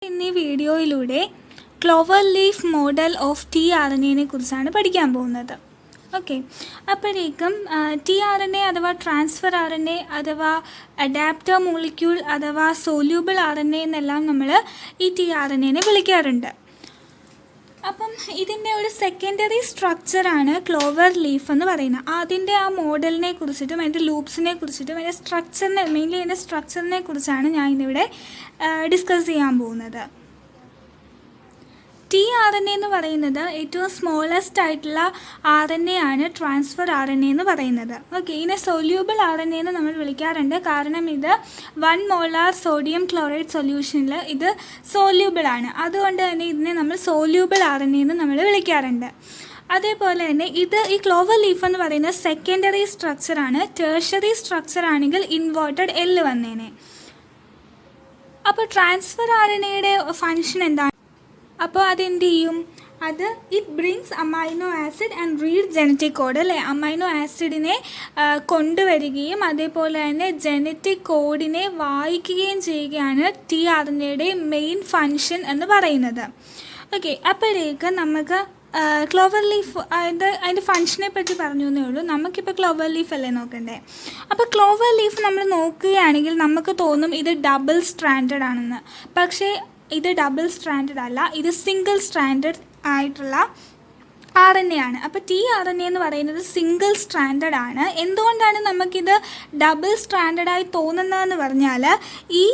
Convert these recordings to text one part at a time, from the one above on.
ഇന്നീ വീഡിയോയിലൂടെ clover leaf model of T R N എനെ കുറിച്ചാണ് പഠിക്കാൻ പോകുന്നത്. ഓക്കെ, അപ്പോഴേക്കും ടി ആർ എൻ എ അഥവാ ട്രാൻസ്ഫർ ആർ എൻ എ അഥവാ അഡാപ്റ്റർ മോളിക്യൂൾ അഥവാ സോല്യൂബിൾ ആർ എൻ എ എന്നെല്ലാം നമ്മൾ ഈ ടി ആർ എൻ എനെ വിളിക്കാറുണ്ട്. അപ്പം ഇതിൻ്റെ ഒരു സെക്കൻഡറി സ്ട്രക്ചറാണ് ക്ലോവർ ലീഫ് എന്ന് പറയുന്നത്. അതിൻ്റെ ആ മോഡലിനെ കുറിച്ചിട്ടും അതിൻ്റെ ലൂപ്സിനെ കുറിച്ചിട്ടും അതിൻ്റെ സ്ട്രക്ചറിനെ മെയിൻലി അതിൻ്റെ സ്ട്രക്ചറിനെ കുറിച്ചാണ് ഞാൻ ഇന്നിവിടെ ഡിസ്കസ് ചെയ്യാൻ പോകുന്നത്. ടി ആർ എൻ എ എന്ന് പറയുന്നത് ഏറ്റവും സ്മോളസ്റ്റ് ആയിട്ടുള്ള ആർ എൻ എ ആണ് ട്രാൻസ്ഫർ ആർ എൻ എ എന്ന് പറയുന്നത്. ഓക്കെ, ഇതിനെ സൊല്യൂബിൾ ആർ എൻ എ എന്ന് നമ്മൾ വിളിക്കാറുണ്ട്. കാരണം ഇത് 1 മോളാർ സോഡിയം ക്ലോറൈഡ് സൊല്യൂഷനിൽ ഇത് സോല്യൂബിൾ ആണ്. അതുകൊണ്ട് തന്നെ ഇതിനെ നമ്മൾ സോല്യൂബിൾ ആർ എൻ എ എന്ന് നമ്മൾ വിളിക്കാറുണ്ട്. അതേപോലെ തന്നെ ഈ ക്ലോവർ ലീഫ് എന്ന് പറയുന്നത് സെക്കൻഡറി സ്ട്രക്ചറാണ്. ടേർഷ്യറി സ്ട്രക്ചർ ആണെങ്കിൽ ഇൻവേർട്ടഡ് എൽ വന്നേനെ. അപ്പോൾ ട്രാൻസ്ഫർ ആർ എൻ എയുടെ ഫങ്ഷൻ എന്താണ്? അപ്പോൾ അതെന്ത് ചെയ്യും? അത് it brings amino acid and read genetic code, അല്ലേ? അമൈനോ ആസിഡിനെ കൊണ്ടുവരികയും അതേപോലെ തന്നെ ജനറ്റിക് കോഡിനെ വായിക്കുകയും ചെയ്യുകയാണ് ടി ആർ എൻ എയുടെ മെയിൻ ഫങ്ഷൻ എന്ന് പറയുന്നത്. ഓക്കെ, അപ്പോഴേക്ക് നമുക്ക് ക്ലോവർ ലീഫ് അതിൻ്റെ ഫങ്ഷനെ പറ്റി പറഞ്ഞു എന്നേ ഉള്ളൂ. നമുക്കിപ്പോൾ ക്ലോവർ ലീഫ് അല്ലേ നോക്കണ്ടേ? അപ്പോൾ ക്ലോവർ ലീഫ് നമ്മൾ നോക്കുകയാണെങ്കിൽ നമുക്ക് തോന്നും ഇത് ഡബിൾ സ്ട്രാൻഡഡ് ആണെന്ന്. പക്ഷേ ഇത് ഡബിൾ സ്ട്രാൻഡഡ് അല്ല, ഇത് സിംഗിൾ സ്ട്രാൻഡഡ് ആയിട്ടുള്ള ആർ എൻ എ ആണ്. അപ്പോൾ ടി ആർ എൻ എ എന്ന് പറയുന്നത് സിംഗിൾ സ്ട്രാൻഡഡ് ആണ്. എന്തുകൊണ്ടാണ് നമുക്കിത് ഡബിൾ സ്ട്രാൻഡഡായി തോന്നുന്നതെന്ന് പറഞ്ഞാൽ ഈ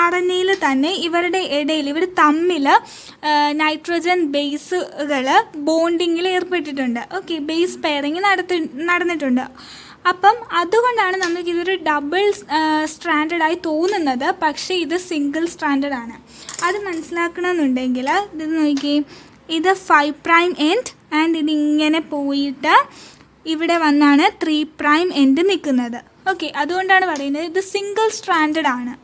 ആർ എൻ എയിൽ തന്നെ ഇവരുടെ ഇടയിൽ ഇവർ തമ്മിൽ നൈട്രജൻ ബേസുകൾ ബോണ്ടിങ്ങിൽ ഏർപ്പെട്ടിട്ടുണ്ട്. ഓക്കെ, ബേസ് പെയറിങ് നടന്നിട്ടുണ്ട്. അപ്പം അതുകൊണ്ടാണ് നമുക്കിതൊരു ഡബിൾ സ്ട്രാൻഡഡായി തോന്നുന്നത്. പക്ഷേ ഇത് സിംഗിൾ സ്ട്രാൻഡഡ് ആണ്. അത് മനസ്സിലാക്കണമെന്നുണ്ടെങ്കിൽ ഇത് നോക്കി, ഇത് 5 പ്രൈം എൻഡ് ആൻഡ് ഇതിങ്ങനെ പോയിട്ട് ഇവിടെ വന്നാണ് 3 പ്രൈം എൻഡ് നിൽക്കുന്നത്. ഓക്കെ, അതുകൊണ്ടാണ് പറയുന്നത് ഇത് സിംഗിൾ സ്ട്രാൻഡഡ് ആണ്.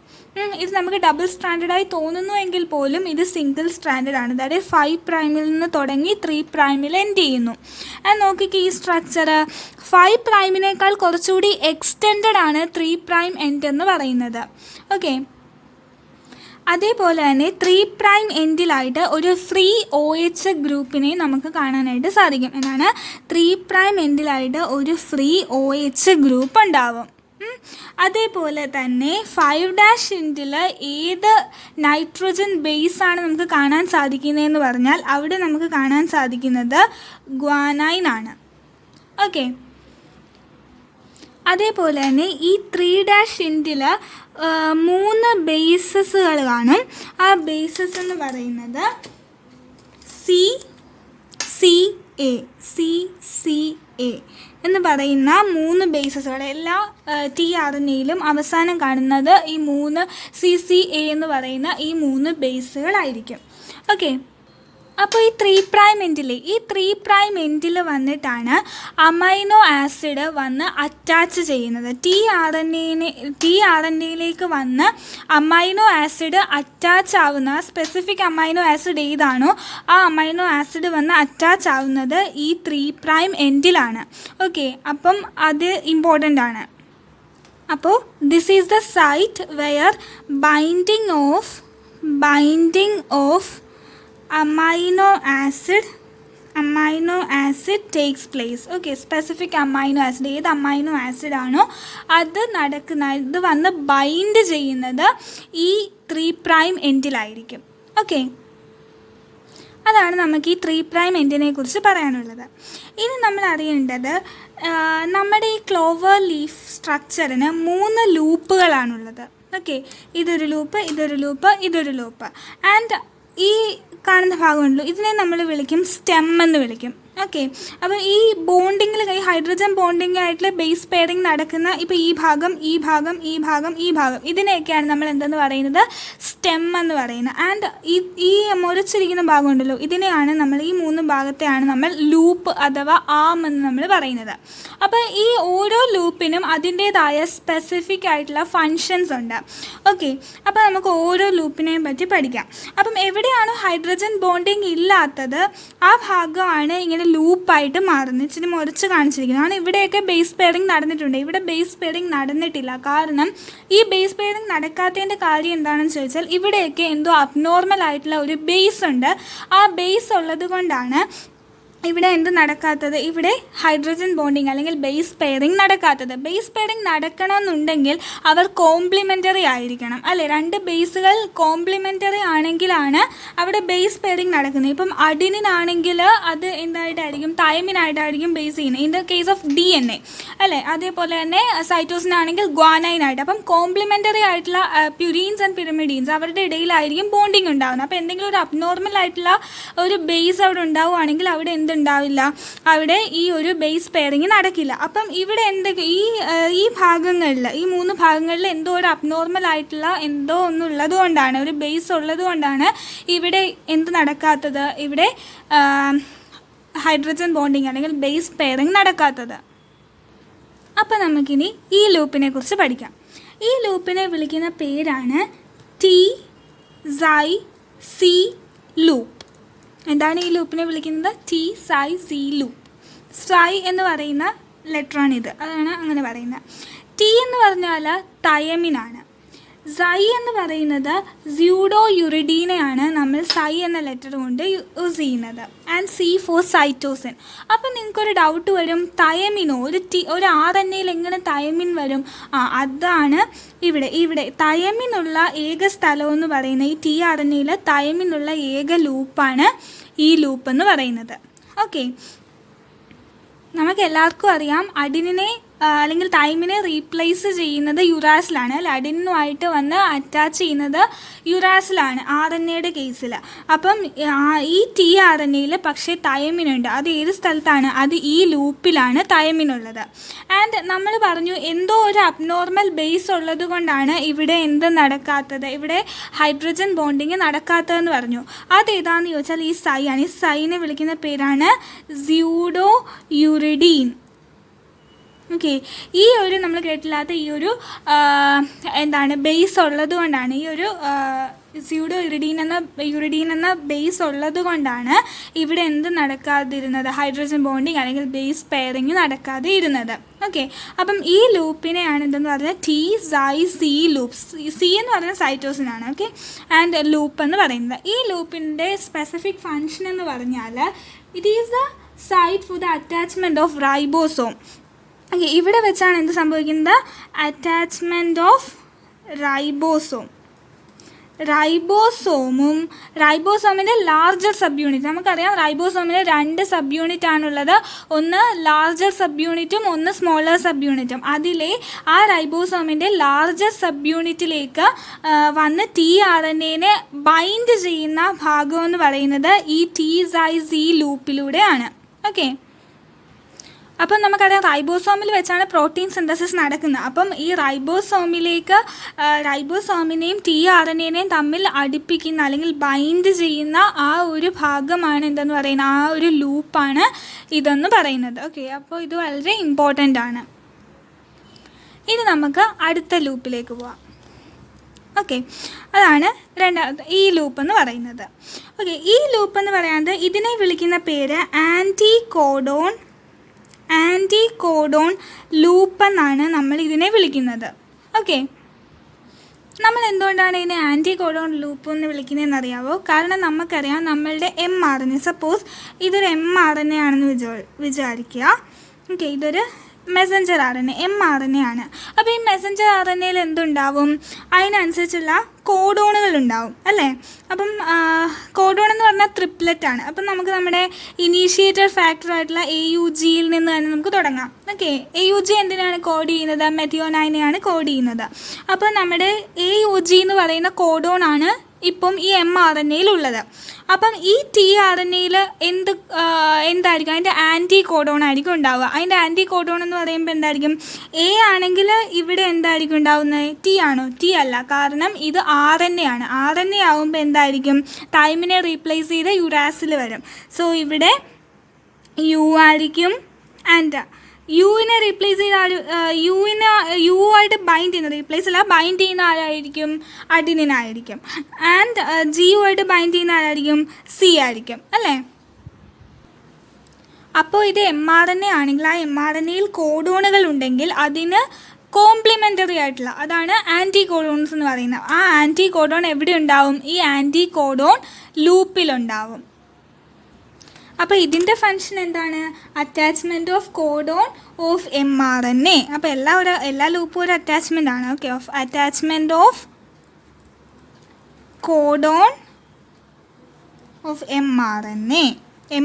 ഇത് നമുക്ക് ഡബിൾ സ്ട്രാൻഡഡായി തോന്നുന്നു എങ്കിൽ പോലും ഇത് സിംഗിൾ സ്ട്രാൻഡഡ് ആണ്. അതായത് 5 പ്രൈമിൽ നിന്ന് തുടങ്ങി 3 പ്രൈമിൽ എൻഡ് ചെയ്യുന്നു. അത് നോക്കിക്ക് ഈ സ്ട്രക്ചർ 5 പ്രൈമിനേക്കാൾ കുറച്ചുകൂടി എക്സ്റ്റെൻഡഡ് ആണ് 3 പ്രൈം എൻഡ് എന്ന് പറയുന്നത്. ഓക്കെ, അതേപോലെ തന്നെ 3 പ്രൈം എൻഡിലായിട്ട് ഒരു ഫ്രീ OH ഗ്രൂപ്പിനെ നമുക്ക് കാണാനായിട്ട് സാധിക്കും. എന്നാണ് 3 പ്രൈം എൻഡിലായിട്ട് ഒരു ഫ്രീ OH ഗ്രൂപ്പ് ഉണ്ടാവും. അതേപോലെ തന്നെ 5' എൻഡിൽ ഏത് നൈട്രജൻ ബേസാണ് നമുക്ക് കാണാൻ സാധിക്കുന്നതെന്ന് പറഞ്ഞാൽ അവിടെ നമുക്ക് കാണാൻ സാധിക്കുന്നത് ഗ്വാനൈൻ ആണ്. ഓക്കെ, അതേപോലെ തന്നെ ഈ 3' എൻഡിൽ 3 ബേസസുകൾ കാണും. ആ ബേസസ് എന്ന് പറയുന്നത് CCA എന്ന് പറയുന്ന 3 ബേസസുകൾ. എല്ലാ ടി ആർ എൻ എയിലും അവസാനം കാണുന്നത് ഈ 3 CCA എന്ന് പറയുന്ന ഈ 3 ബേസുകളായിരിക്കും. ഓക്കെ, അപ്പോൾ ഈ 3 പ്രൈം എൻഡിൽ വന്നിട്ടാണ് അമൈനോ ആസിഡ് വന്ന് അറ്റാച്ച് ചെയ്യുന്നത്. ടി ആർ എൻ എയിലേക്ക് വന്ന് അമൈനോ ആസിഡ് അറ്റാച്ച് ആവുന്ന സ്പെസിഫിക് അമൈനോ ആസിഡ് ഏതാണോ ആ അമൈനോ ആസിഡ് വന്ന് അറ്റാച്ച് ആവുന്നത് ഈ 3 പ്രൈം എൻഡിലാണ്. ഓക്കെ, അപ്പം അത് ഇമ്പോർട്ടൻ്റ് ആണ്. അപ്പോൾ this is the site where binding of amino acid takes place. Okay, specific amino acid ഏത് അമൈനോ ആസിഡ് ആണോ അത് ഇത് വന്ന് ബൈൻഡ് ചെയ്യുന്നത് ഈ 3 പ്രൈം എൻഡിലായിരിക്കും. ഓക്കെ, അതാണ് നമുക്ക് ഈ 3 പ്രൈം എൻഡിനെ കുറിച്ച് പറയാനുള്ളത്. ഇനി നമ്മൾ അറിയേണ്ടത് നമ്മുടെ ഈ ക്ലോവർ ലീഫ് സ്ട്രക്ചറിന് 3 ലൂപ്പുകളാണുള്ളത്. ഓക്കെ, ഇതൊരു ലൂപ്പ് ആൻഡ് ഈ കാണുന്ന ഭാഗമുണ്ടല്ലോ ഇതിനെ നമ്മൾ വിളിക്കും സ്റ്റെം എന്ന് വിളിക്കും. ഓക്കെ, അപ്പോൾ ഈ ബോണ്ടിങ്ങിൽ ഹൈഡ്രജൻ ബോണ്ടിങ് ആയിട്ടുള്ള ബേസ് പെയറിങ് നടക്കുന്ന ഇപ്പോൾ ഈ ഭാഗം ഇതിനെയൊക്കെയാണ് നമ്മൾ എന്തെന്ന് പറയുന്നത്? സ്റ്റെം എന്ന് പറയുന്നത്. ആൻഡ് ഈ മുറിച്ചിരിക്കുന്ന ഭാഗമുണ്ടല്ലോ ഇതിനെയാണ് നമ്മൾ ഈ 3 ഭാഗത്തെയാണ് നമ്മൾ ലൂപ്പ് അഥവാ ആം എന്ന് നമ്മൾ പറയുന്നത്. അപ്പോൾ ഈ ഓരോ ലൂപ്പിനും അതിൻ്റേതായ സ്പെസിഫിക് ആയിട്ടുള്ള ഫങ്ഷൻസ് ഉണ്ട്. ഓക്കെ, അപ്പോൾ നമുക്ക് ഓരോ ലൂപ്പിനെയും പറ്റി പഠിക്കാം. അപ്പം എവിടെയാണ് ഹൈഡ്രജൻ ബോണ്ടിങ് ഇല്ലാത്തത് ആ ഭാഗമാണ് ഇങ്ങനെ ഇങ്ങനെ ലൂപ്പായിട്ട് മാറുന്നത്. ഇച്ചിരി മുറിച്ച് കാണിച്ചിരിക്കുന്നത് കാരണം ഇവിടെയൊക്കെ ബേസ് പെയറിങ് നടന്നിട്ടുണ്ട്. ഇവിടെ ബേസ് പെയറിങ് നടന്നിട്ടില്ല. കാരണം ഈ ബേസ് പെയറിങ് നടക്കാത്തതിൻ്റെ കാര്യം എന്താണെന്ന് ചോദിച്ചാൽ ഇവിടെയൊക്കെ എന്തോ അബ്നോർമൽ ആയിട്ടുള്ള ഒരു ബേസ് ഉണ്ട്. ആ ബേസ് ഉള്ളത് കൊണ്ടാണ് ഇവിടെ എന്ത് നടക്കാത്തത്, ഇവിടെ ഹൈഡ്രജൻ ബോണ്ടിങ് അല്ലെങ്കിൽ ബേസ് പെയറിങ് നടക്കാത്തത്. ബേസ് പെയറിങ് നടക്കണമെന്നുണ്ടെങ്കിൽ അവർ കോംപ്ലിമെൻ്ററി ആയിരിക്കണം അല്ലേ. രണ്ട് ബേസുകൾ കോംപ്ലിമെൻ്ററി ആണെങ്കിലാണ് അവിടെ ബേസ് പെയറിങ് നടക്കുന്നത്. ഇപ്പം അഡിനിൻ ആണെങ്കിൽ അത് എന്തായിട്ടായിരിക്കും, തൈമിനായിട്ടായിരിക്കും ബേസ് ചെയ്യുന്നത്. In the case of DNA അല്ലേ. അതേപോലെ തന്നെ സൈറ്റോസിൻ ആണെങ്കിൽ ഗ്വാനൈനായിട്ട്. അപ്പം കോംപ്ലിമെൻ്ററി ആയിട്ടുള്ള പ്യൂരീൻസ് ആൻഡ് പിരമിഡീൻസ് അവരുടെ ഇടയിലായിരിക്കും ബോണ്ടിങ് ഉണ്ടാകുന്നത്. അപ്പോൾ എന്തെങ്കിലും ഒരു അബ്നോർമൽ ആയിട്ടുള്ള ഒരു ബേസ് അവിടെ ഉണ്ടാവുകയാണെങ്കിൽ അവിടെ എന്തുണ്ടാവില്ല, അവിടെ ഈ ഒരു ബേസ് പെയറിങ് നടക്കില്ല. അപ്പം ഇവിടെ ഈ ഭാഗങ്ങളിൽ, ഈ 3 ഭാഗങ്ങളിൽ എന്തോ ഒരു അബ്നോർമൽ ആയിട്ടുള്ള എന്തോ ഒന്നുള്ളത് കൊണ്ടാണ്, ഒരു ബേസ് ഉള്ളത് കൊണ്ടാണ് ഇവിടെ എന്ത് നടക്കാത്തത്, ഇവിടെ ഹൈഡ്രജൻ ബോണ്ടിങ് അല്ലെങ്കിൽ ബേസ് പെയറിങ് നടക്കാത്തത്. അപ്പം നമുക്കിനി ഈ ലൂപ്പിനെ കുറിച്ച് പഠിക്കാം. ഈ ലൂപ്പിനെ വിളിക്കുന്ന പേരാണ് T-Xy-C ലൂപ്പ്. എന്താണ് ഈ ലൂപ്പിനെ വിളിക്കുന്നത്? T-Xy-C loop. സൈ എന്ന് പറയുന്ന ലെറ്ററാണിത്, അതാണ് അങ്ങനെ പറയുന്നത്. ടി എന്ന് പറഞ്ഞാൽ തയമിനാണ്. സൈ എന്ന് പറയുന്നത് സ്യൂഡോ യുറിഡീനെയാണ് നമ്മൾ സൈ എന്ന ലെറ്റർ കൊണ്ട് യൂസ് ചെയ്യുന്നത്. And C for cytosine. അപ്പം നിങ്ങൾക്കൊരു ഡൗട്ട് വരും, തയമിനോ ഒരു RNAയിൽ എങ്ങനെ തയമിൻ വരും? അതാണ് ഇവിടെ തയമിനുള്ള ഏക സ്ഥലം എന്ന് പറയുന്നത് ഈ tRNAയിൽ തയമിനുള്ള ഏക ലൂപ്പാണ് ഈ ലൂപ്പ് എന്ന് പറയുന്നത്. ഓക്കെ, നമുക്ക് എല്ലാവർക്കും അറിയാം അഡിനിനെ അല്ലെങ്കിൽ തൈമിനെ റീപ്ലേസ് ചെയ്യുന്നത് യുറാസിലാണ് അല്ലെ. അഡിനുമായിട്ട് വന്ന് അറ്റാച്ച് ചെയ്യുന്നത് യുറാസിലാണ് RNAയുടെ കേസിൽ. അപ്പം ഈ tRNAയിൽ പക്ഷേ തൈമിനുണ്ട്. അത് ഏത് സ്ഥലത്താണ്? അത് ഈ ലൂപ്പിലാണ് തൈമിനുള്ളത്. ആൻഡ് നമ്മൾ പറഞ്ഞു എന്തോ ഒരു അബ്നോർമൽ ബേസ് ഉള്ളത് കൊണ്ടാണ് ഇവിടെ എന്ത് നടക്കാത്തത്, ഇവിടെ ഹൈഡ്രജൻ ബോണ്ടിങ് നടക്കാത്തതെന്ന് പറഞ്ഞു. അതേതാണെന്ന് ചോദിച്ചാൽ ഈ സൈ ആണ്. ഈ സൈനെ വിളിക്കുന്ന പേരാണ് സ്യൂഡോ യുറിഡീൻ. ഓക്കെ, ഈ ഒരു നമ്മൾ കേട്ടില്ലാത്ത ഈ ഒരു ബേസ് ഉള്ളത് കൊണ്ടാണ്, ഈ ഒരു സ്യൂഡോ യുറിഡീൻ എന്ന ബേസ് ഉള്ളത് കൊണ്ടാണ് ഇവിടെ എന്ത് നടക്കാതിരുന്നത്, ഹൈഡ്രജൻ ബോണ്ടിങ് അല്ലെങ്കിൽ ബേസ് പെയറിങ് നടക്കാതെ ഇരുന്നത്. ഓക്കെ, അപ്പം ഈ ലൂപ്പിനെയാണ് എന്തെന്ന് പറയുന്നത് T-Xy-C ലൂപ്പ്. സി എന്ന് പറയുന്നത് സൈറ്റോസിനാണ്. ഓക്കെ, ആൻഡ് ലൂപ്പ് എന്ന് പറയുന്നത്. ഈ ലൂപ്പിൻ്റെ സ്പെസിഫിക് ഫങ്ഷൻ എന്ന് പറഞ്ഞാൽ it is the site for the attachment of ribosome. Okay, ഇവിടെ വെച്ചാണ് എന്ത് സംഭവിക്കുന്നത്, അറ്റാച്ച്മെൻറ്റ് ഓഫ് റൈബോസോമിൻ്റെ ലാർജർ സബ് യൂണിറ്റ്. നമുക്കറിയാം റൈബോസോമിന് 2 സബ് യൂണിറ്റ് ആണുള്ളത്. ഒന്ന് ലാർജർ സബ് യൂണിറ്റും ഒന്ന് സ്മോളർ സബ് യൂണിറ്റും. അതിലെ ആ റൈബോസോമിൻ്റെ ലാർജർ സബ് യൂണിറ്റിലേക്ക് വന്ന് tRNAനെ ബൈൻഡ് ചെയ്യുന്ന ഭാഗം എന്ന് പറയുന്നത് ഈ T-Xy-C ലൂപ്പിലൂടെയാണ്. ഓക്കെ, അപ്പം നമുക്കറിയാം റൈബോസോമിൽ വെച്ചാണ് പ്രോട്ടീൻ സിന്തസിസ് നടക്കുന്നത്. അപ്പം ഈ റൈബോസോമിനെയും tRNAനെയും തമ്മിൽ അടുപ്പിക്കുന്ന അല്ലെങ്കിൽ ബൈൻഡ് ചെയ്യുന്ന ആ ഒരു ഭാഗമാണ് എന്തെന്ന് പറയുന്നത്, ആ ഒരു ലൂപ്പാണ് ഇതെന്ന് പറയുന്നത്. ഓക്കെ, അപ്പോൾ ഇത് വളരെ ഇമ്പോർട്ടൻ്റ് ആണ്. ഇനി നമുക്ക് അടുത്ത ലൂപ്പിലേക്ക് പോവാം. ഓക്കെ, അതാണ് ഈ ലൂപ്പ് എന്ന് പറയുന്നത്. ഓക്കെ, ഈ ലൂപ്പ് എന്ന് പറയുന്നത് ഇതിനെ വിളിക്കുന്ന പേര് ആൻറ്റികോഡോൺ ലൂപ്പ് എന്നാണ് നമ്മൾ ഇതിനെ വിളിക്കുന്നത്. ഓക്കെ, നമ്മൾ എന്തുകൊണ്ടാണ് ഇതിനെ ആൻറ്റികോഡോൺ ലൂപ്പ് എന്ന് വിളിക്കുന്നതെന്ന് അറിയാമോ? കാരണം നമുക്കറിയാം നമ്മളുടെ mRNA, സപ്പോസ് ഇതൊരു mRNA ആണെന്ന് വിചാരിക്കുക. ഓക്കെ, ഇതൊരു മെസഞ്ചർ RNA mRNA ആണ്. അപ്പോൾ ഈ മെസഞ്ചർ RNAയിൽ എന്തുണ്ടാവും, അതിനനുസരിച്ചുള്ള കോഡോണുകൾ ഉണ്ടാവും അല്ലേ. അപ്പം കോഡോൺ എന്ന് പറഞ്ഞാൽ ട്രിപ്ലെറ്റ് ആണ്. അപ്പം നമുക്ക് നമ്മുടെ ഇനീഷ്യേറ്റർ ഫാക്ടറായിട്ടുള്ള AUGയിൽ നിന്ന് തന്നെ നമുക്ക് തുടങ്ങാം. ഓക്കെ, AUG എന്തിനാണ് കോഡ് ചെയ്യുന്നത്? മെഥിയോനൈനെയാണ് കോഡ് ചെയ്യുന്നത്. അപ്പോൾ നമ്മുടെ AUG എന്ന് പറയുന്ന കോഡോൺ ആണ് ഇപ്പം ഈ mRNAയിലുള്ളത്. അപ്പം ഈ tRNAയിൽ എന്തായിരിക്കും, അതിൻ്റെ ആൻറ്റികോഡോൺ ആയിരിക്കും ഉണ്ടാവുക. അതിൻ്റെ ആൻറ്റികോഡോൺ എന്ന് പറയുമ്പോൾ എന്തായിരിക്കും, A ആണെങ്കിൽ ഇവിടെ എന്തായിരിക്കും ഉണ്ടാവുന്നത്, T ആണോ? T അല്ല, കാരണം ഇത് RNA ആണ്. RNA ആവുമ്പോൾ എന്തായിരിക്കും, തൈമിനെ റീപ്ലേസ് ചെയ്ത് യുറാസിൽ വരും. സോ ഇവിടെ U ആയിരിക്കും. ആൻഡ് യുവിനെ റീപ്ലേസ് ചെയ്ത യു ആയിട്ട് ബൈൻഡ് ചെയ്യുന്ന, റീപ്ലേസ് അല്ല, ബൈൻഡ് ചെയ്യുന്ന ആരായിരിക്കും, അഡിനിനായിരിക്കും. ആൻഡ് GU ആയിട്ട് ബൈൻഡ് ചെയ്യുന്ന ആരായിരിക്കും, C ആയിരിക്കും അല്ലേ. അപ്പോൾ ഇത് mRNA ആണെങ്കിൽ ആ mRNAയിൽ കോഡോണുകൾ ഉണ്ടെങ്കിൽ അതിന് കോംപ്ലിമെൻ്ററി ആയിട്ടുള്ള, അതാണ് ആൻറ്റി കോഡോൺസ് എന്ന് പറയുന്നത്. ആ ആൻറ്റി കോഡോൺ എവിടെ ഉണ്ടാവും? ഈ ആൻറ്റി കോഡോൺ ലൂപ്പിലുണ്ടാവും. അപ്പോൾ ഇതിൻ്റെ ഫങ്ഷൻ എന്താണ്? Attachment of codon of mRNA. അപ്പോൾ എല്ലാ ലൂപ്പും ഒരു അറ്റാച്ച്മെൻ്റ് ആണ്. Okay, of attachment of codon of mRNA.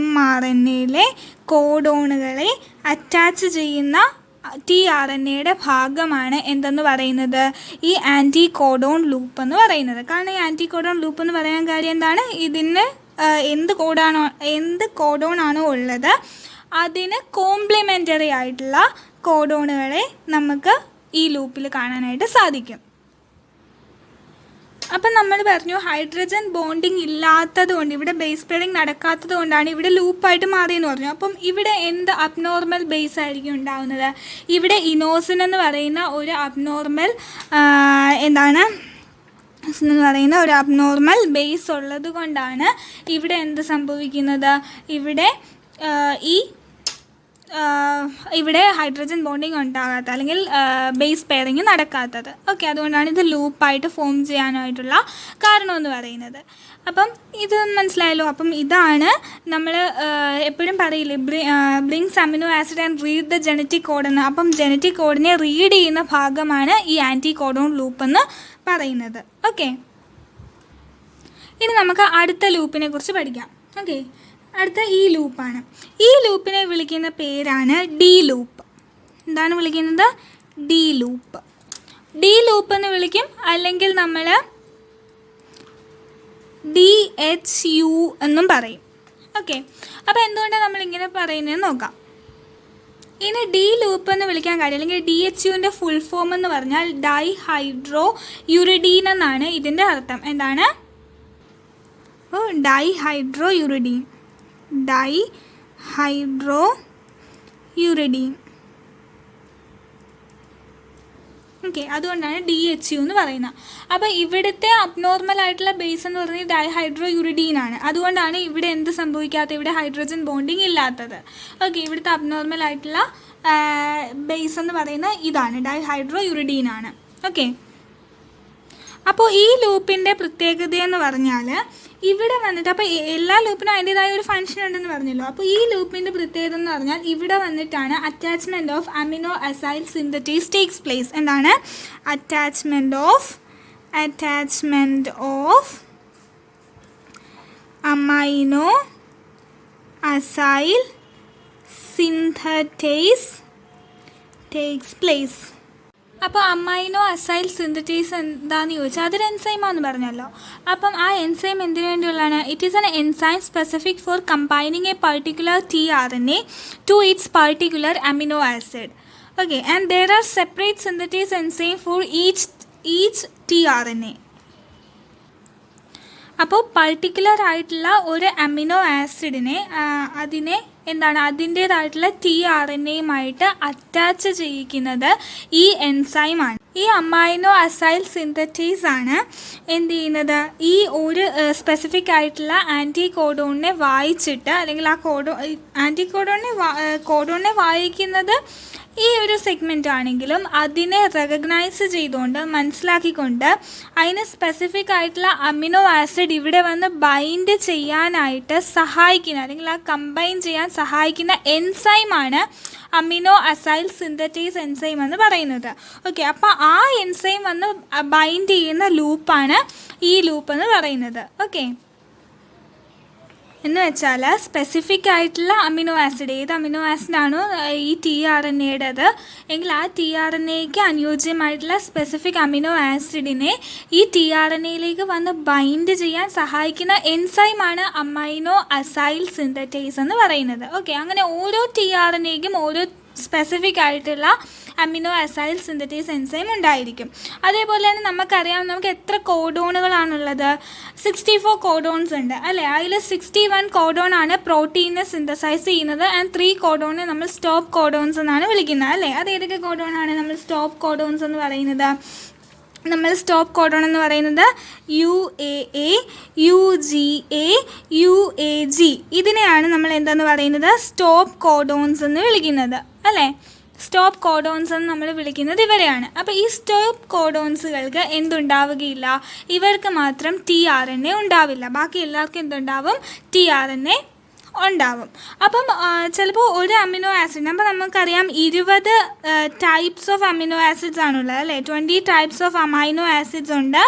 mRNAയിലെ കോഡോണുകളെ അറ്റാച്ച് ചെയ്യുന്ന tRNAയുടെ ഭാഗമാണ് എന്തെന്ന് പറയുന്നത്? ഈ ആൻറ്റി കോഡോൺ ലൂപ്പ് എന്ന് പറയുന്നത്. കാരണം ഈ ആൻറ്റി കോഡോൺ ലൂപ്പ് എന്ന് പറയാൻ കാര്യം എന്താണ്? ഇതിന് എന്ത് കോഡോൺ ആണോ ഉള്ളത് അതിന് കോംപ്ലിമെൻ്ററി ആയിട്ടുള്ള കോഡോണുകളെ നമുക്ക് ഈ ലൂപ്പിൽ കാണാനായിട്ട് സാധിക്കും. അപ്പം നമ്മൾ പറഞ്ഞു ഹൈഡ്രജൻ ബോണ്ടിങ് ഇല്ലാത്തത് കൊണ്ട്, ഇവിടെ ബേസ് പെയറിങ് നടക്കാത്തത് കൊണ്ടാണ് ഇവിടെ ലൂപ്പായിട്ട് മാറിയെന്ന് പറഞ്ഞു. അപ്പം ഇവിടെ എന്ത് അബ്നോർമൽ ബേസ് ആയിരിക്കും ഉണ്ടാകുന്നത്? ഇവിടെ ഇനോസിൻ എന്ന് പറയുന്ന ഒരു അബ്നോർമൽ എന്ന് പറയുന്ന ഒരു അബ്നോർമൽ ബേസ് ഉള്ളത് കൊണ്ടാണ് ഇവിടെ എന്ത് സംഭവിക്കുന്നത്? ഇവിടെ ഹൈഡ്രജൻ ബോണ്ടിങ് ഉണ്ടാകാത്ത, അല്ലെങ്കിൽ ബേസ് പെയറിങ് നടക്കാത്തത്. ഓക്കെ, അതുകൊണ്ടാണ് ഇത് ലൂപ്പായിട്ട് ഫോം ചെയ്യാനായിട്ടുള്ള കാരണമെന്ന് പറയുന്നത്. അപ്പം ഇത് മനസ്സിലായല്ലോ. അപ്പം ഇതാണ് നമ്മൾ എപ്പോഴും പറയില്ലേ, brings amino acid and read the genetic code എന്ന്. അപ്പം ജനറ്റിക് കോഡിനെ റീഡ് ചെയ്യുന്ന ഭാഗമാണ് ഈ ആൻറ്റി കോഡോൺ ലൂപ്പ് എന്ന് പറയുന്നത്. ഓക്കെ, ഇനി നമുക്ക് അടുത്ത ലൂപ്പിനെ കുറിച്ച് പഠിക്കാം. ഓക്കെ, അടുത്ത ഈ ലൂപ്പാണ്. ഈ ലൂപ്പിനെ വിളിക്കുന്ന പേരാണ് ഡി ലൂപ്പ്. എന്താണ് വിളിക്കുന്നത്? D loop. ഡി ലൂപ്പ് എന്ന് വിളിക്കും, അല്ലെങ്കിൽ നമ്മൾ DHU എന്നും പറയും. ഓക്കെ, അപ്പോൾ എന്തുകൊണ്ടാണ് നമ്മളിങ്ങനെ പറയുന്നതെന്ന് നോക്കാം. ഇനി ഡി ലൂപ്പ് എന്ന് വിളിക്കാൻ കാര്യം, അല്ലെങ്കിൽ DHUവിൻ്റെ ഫുൾ ഫോം എന്ന് പറഞ്ഞാൽ ഡൈഹൈഡ്രോ യുറിഡീൻ എന്നാണ് ഇതിൻ്റെ അർത്ഥം. എന്താണ്? ഡൈഹൈഡ്രോ യുറിഡീൻ. ഓക്കെ, അതുകൊണ്ടാണ് DHU എന്ന് പറയുന്നത്. അപ്പോൾ ഇവിടുത്തെ അബ്നോർമൽ ആയിട്ടുള്ള ബേസ് എന്ന് പറയുന്നത് ഡൈഹൈഡ്രോ യുറിഡീൻ ആണ്. അതുകൊണ്ടാണ് ഇവിടെ എന്ത് സംഭവിക്കാത്തത്? ഇവിടെ ഹൈഡ്രജൻ ബോണ്ടിങ് ഇല്ലാത്തത്. ഓക്കെ, ഇവിടുത്തെ അബ്നോർമൽ ആയിട്ടുള്ള ബേസ് എന്ന് പറയുന്നത് ഇതാണ്, ഡൈഹൈഡ്രോ യുറിഡീൻ ആണ്. ഓക്കെ, അപ്പോൾ ഈ ലൂപ്പിൻ്റെ പ്രത്യേകത എന്ന് പറഞ്ഞാൽ ഇവിടെ വന്നിട്ട്, അപ്പോൾ എല്ലാ ലൂപ്പിനും അതിൻ്റേതായ ഒരു ഫങ്ഷൻ ഉണ്ടെന്ന് പറഞ്ഞല്ലോ. അപ്പോൾ ഈ ലൂപ്പിൻ്റെ പ്രത്യേകത എന്ന് പറഞ്ഞാൽ ഇവിടെ വന്നിട്ടാണ് attachment of amino acyl synthetase takes place. എന്താണ്? Attachment of amino acyl synthetase takes place. അപ്പോൾ അമൈനോ അസൈൽ സിന്തറ്റേസ് എന്താണെന്ന് ചോദിച്ചാൽ അതൊരു എൻസൈമാണെന്ന് പറഞ്ഞല്ലോ. അപ്പം ആ എൻസൈം എന്തിനു വേണ്ടിയുള്ളതാണ്? It is an enzyme specific for combining a particular tRNA to its particular amino acid. Okay, and there are separate synthetase enzyme for each tRNA. അപ്പോൾ പർട്ടിക്കുലർ ആയിട്ടുള്ള ഒരു അമിനോ ആസിഡിനെ അതിൻ്റേതായിട്ടുള്ള tRNAയുമായിട്ട് അറ്റാച്ച് ചെയ്യിക്കുന്നത് ഈ എൻസൈമാണ്. ഈ അമൈനോ അസൈൽ സിന്തറ്റേസ് ആണ് എന്ത് ചെയ്യുന്നത്? ഈ ഒരു സ്പെസിഫിക് ആയിട്ടുള്ള ആൻറ്റി കോഡോണിനെ വായിച്ചിട്ട്, അല്ലെങ്കിൽ ആ ആൻറ്റി കോഡോണിനെ വായിക്കുന്നത് ഈ ഒരു സെഗ്മെൻ്റ് ആണെങ്കിലും അതിനെ റെക്കഗ്നൈസ് ചെയ്തുകൊണ്ട്, മനസ്സിലാക്കിക്കൊണ്ട് അതിന് സ്പെസിഫിക് ആയിട്ടുള്ള അമിനോ ആസിഡ് ഇവിടെ വന്ന് ബൈൻഡ് ചെയ്യാനായിട്ട് സഹായിക്കുന്ന, അല്ലെങ്കിൽ ആ കമ്പൈൻ ചെയ്യാൻ സഹായിക്കുന്ന എൻസൈമാണ് അമിനോ അസൈൽ സിന്തറ്റേസ് എൻസൈം എന്ന് പറയുന്നത്. ഓക്കെ, അപ്പോൾ ആ എൻസൈം വന്ന് ബൈൻഡ് ചെയ്യുന്ന ലൂപ്പാണ് ഈ ലൂപ്പ് എന്ന് പറയുന്നത്. ഓക്കെ, എന്ന് വെച്ചാൽ സ്പെസിഫിക് ആയിട്ടുള്ള അമിനോ ആസിഡ്, ഏത് അമിനോ ആസിഡാണോ ഈ tRNAയുടേത് എങ്കിൽ ആ tRNAയ്ക്ക് അനുയോജ്യമായിട്ടുള്ള സ്പെസിഫിക് അമിനോ ആസിഡിനെ ഈ tRNAയിലേക്ക് വന്ന് ബൈൻഡ് ചെയ്യാൻ സഹായിക്കുന്ന എൻസൈമാണ് അമൈനോ അസൈൽ സിന്തറ്റേസ് എന്ന് പറയുന്നത്. ഓക്കെ, അങ്ങനെ ഓരോ tRNAയ്ക്കും ഓരോ സ്പെസിഫിക് ആയിട്ടുള്ള അമിനോ അസൈൽ സിന്തറ്റേസ് എൻസൈം ഉണ്ടായിരിക്കും. അതേപോലെ തന്നെ നമുക്കറിയാം, നമുക്ക് എത്ര കോഡോണുകളാണുള്ളത്? 64 കോഡോൺസ് ഉണ്ട് അല്ലേ? അതിൽ 61 കോഡോൺ ആണ് പ്രോട്ടീനെ സിന്തസൈസ് ചെയ്യുന്നത്, ആൻഡ് 3 കോഡോണിനെ നമ്മൾ സ്റ്റോപ്പ് കോഡോൺസ് എന്നാണ് വിളിക്കുന്നത് അല്ലേ? അത് ഏതൊക്കെ കോഡോണാണ് നമ്മൾ സ്റ്റോപ്പ് കോഡോൺസ് എന്ന് പറയുന്നത്? നമ്മൾ സ്റ്റോപ്പ് കോഡോൺ എന്ന് പറയുന്നത് UAA, UGA, UAG. ഇതിനെയാണ് നമ്മൾ എന്താന്ന് പറയുന്നത് സ്റ്റോപ്പ് കോഡോൺസ് എന്ന് വിളിക്കുന്നത് അല്ലേ. സ്റ്റോപ്പ് കോഡോൺസ് എന്ന് നമ്മൾ വിളിക്കുന്നത് ഇവരെയാണ്. അപ്പോൾ ഈ സ്റ്റോപ്പ് കോഡോൺസുകൾക്ക് എന്തുണ്ടാവുകയില്ല, ഇവർക്ക് മാത്രം tRNA ഉണ്ടാവില്ല. ബാക്കി എല്ലാവർക്കും എന്തുണ്ടാവും, tRNA ഉണ്ടാവും. അപ്പം ചിലപ്പോൾ ഒരു അമിനോ ആസിഡ്, അപ്പോൾ നമുക്കറിയാം 20 ടൈപ്സ് ഓഫ് അമിനോ ആസിഡ്സ് ആണുള്ളത് അല്ലേ. 20 ടൈപ്സ് ഓഫ് അമൈനോ ആസിഡ്സ് ഉണ്ട്.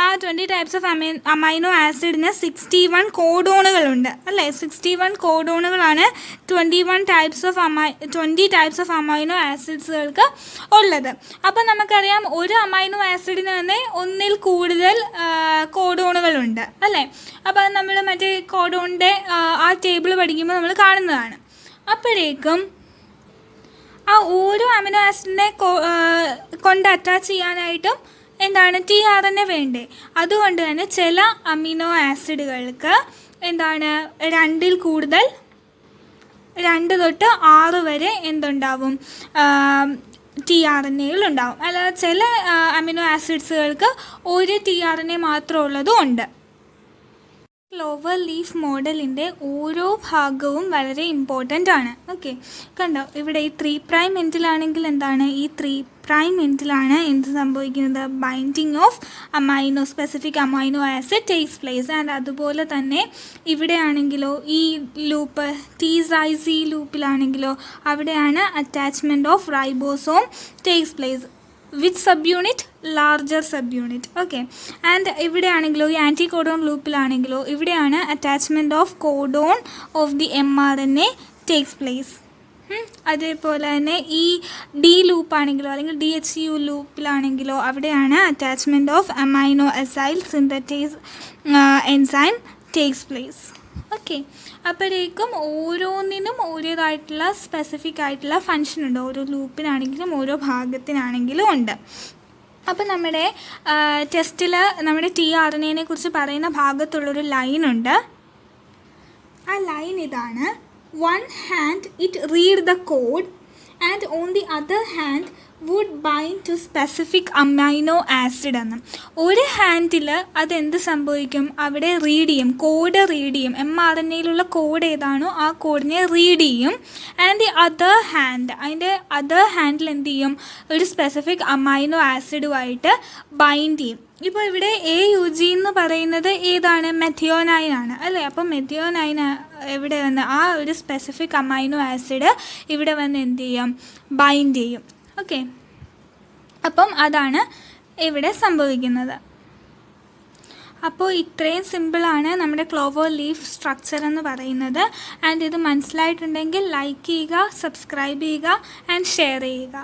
ആ 20 ടൈപ്സ് ഓഫ് അമൈനോ ആസിഡിന് 61 കോഡോണുകളുണ്ട് അല്ലേ. 61 കോഡോണുകളാണ് 20 ടൈപ്സ് ഓഫ് അമൈനോ ആസിഡ്സുകൾക്ക് ഉള്ളത്. അപ്പോൾ നമുക്കറിയാം ഒരു അമൈനോ ആസിഡിന് തന്നെ ഒന്നിൽ കൂടുതൽ കോഡോണുകളുണ്ട് അല്ലേ. അപ്പോൾ നമ്മൾ മറ്റേ കോഡോണിൻ്റെ ആ ടേബിൾ പഠിക്കുമ്പോൾ നമ്മൾ കാണുന്നതാണ്. അപ്പോഴേക്കും ആ ഓരോ അമിനോ ആസിഡിനെ കൊണ്ട് അറ്റാച്ച് ചെയ്യാനായിട്ടും എന്താണ് tRNA വേണ്ടേ. അതുകൊണ്ട് തന്നെ ചില അമിനോ ആസിഡുകൾക്ക് എന്താണ് 2ൽ കൂടുതൽ 2 തൊട്ട് 6 വരെ എന്തുണ്ടാവും, tRNAകളുണ്ടാവും. അല്ലാതെ ചില അമിനോ ആസിഡ്സുകൾക്ക് ഒരു tRNA മാത്രമുള്ളതും ഉണ്ട്. ക്ലോവർ ലീഫ് മോഡലിൻ്റെ ഓരോ ഭാഗവും വളരെ ഇമ്പോർട്ടൻ്റ് ആണ്. ഓക്കെ, കണ്ടോ ഇവിടെ ഈ 3' എൻഡിലാണെങ്കിൽ എന്താണ്, ഈ 3' എൻഡിലാണ് എന്ത് സംഭവിക്കുന്നത്, binding of specific amino acid takes place. And അതുപോലെ തന്നെ ഇവിടെയാണെങ്കിലോ ഈ ലൂപ്പ് TZIC ലൂപ്പിലാണെങ്കിലോ അവിടെയാണ് attachment of ribosome takes place. Which subunit, larger subunit. Okay, and ഇവിടെയാണെങ്കിലോ ഈ ആൻറ്റി കോഡോൺ ലൂപ്പിലാണെങ്കിലോ ഇവിടെയാണ് attachment of codon of the mRNA takes place. അതേപോലെ തന്നെ ഈ D ലൂപ്പാണെങ്കിലോ അല്ലെങ്കിൽ DHU ലൂപ്പിലാണെങ്കിലോ അവിടെയാണ് attachment of amino acyl synthetase enzyme takes place. Okay, അപ്പോഴേക്കും ഓരോന്നിനും ഓരോതായിട്ടുള്ള സ്പെസിഫിക് ആയിട്ടുള്ള ഫങ്ഷൻ ഉണ്ട്. ഓരോ ലൂപ്പിനാണെങ്കിലും ഓരോ ഭാഗത്തിനാണെങ്കിലും ഉണ്ട്. അപ്പോൾ നമ്മുടെ ടെസ്റ്റിൽ നമ്മുടെ tRNA കുറിച്ച് പറയുന്ന ഭാഗത്തുള്ളൊരു ലൈനുണ്ട്. ആ ലൈൻ ഇതാണ്. One hand it read the code and on the other hand would bind to specific amino acid എന്ന്. ഒരു ഹാൻഡിൽ അതെന്ത് സംഭവിക്കും, അവിടെ റീഡ് ചെയ്യും, കോഡ് റീഡ് ചെയ്യും. mRNAയിലുള്ള കോഡ് ഏതാണോ ആ കോഡിനെ റീഡ് ചെയ്യും. ആൻഡ് ദി അതർ ഹാൻഡ്, അതിൻ്റെ അതർ ഹാൻഡിൽ എന്ത് ചെയ്യും, ഒരു സ്പെസിഫിക് അമൈനോ ആസിഡുമായിട്ട് ബൈൻഡ് ചെയ്യും. ഇപ്പോൾ ഇവിടെ AUG എന്ന് പറയുന്നത് ഏതാണ്, മെഥിയോനൈൻ ആണ് അല്ലേ. അപ്പോൾ മെഥിയോനൈൻ ഇവിടെ വന്ന് ആ ഒരു സ്പെസിഫിക് അമൈനോ ആസിഡ് ഇവിടെ വന്ന് എന്ത് ചെയ്യും, ബൈൻഡ് ചെയ്യും. ഓക്കെ, അപ്പം അതാണ് ഇവിടെ സംഭവിക്കുന്നത്. അപ്പോൾ ഇത്രയും സിമ്പിളാണ് നമ്മുടെ ക്ലോവർ ലീഫ് സ്ട്രക്ചർ എന്ന് പറയുന്നത്. ആൻഡ് ഇത് മനസ്സിലായിട്ടുണ്ടെങ്കിൽ ലൈക്ക് ചെയ്യുക, സബ്സ്ക്രൈബ് ചെയ്യുക ആൻഡ് ഷെയർ ചെയ്യുക.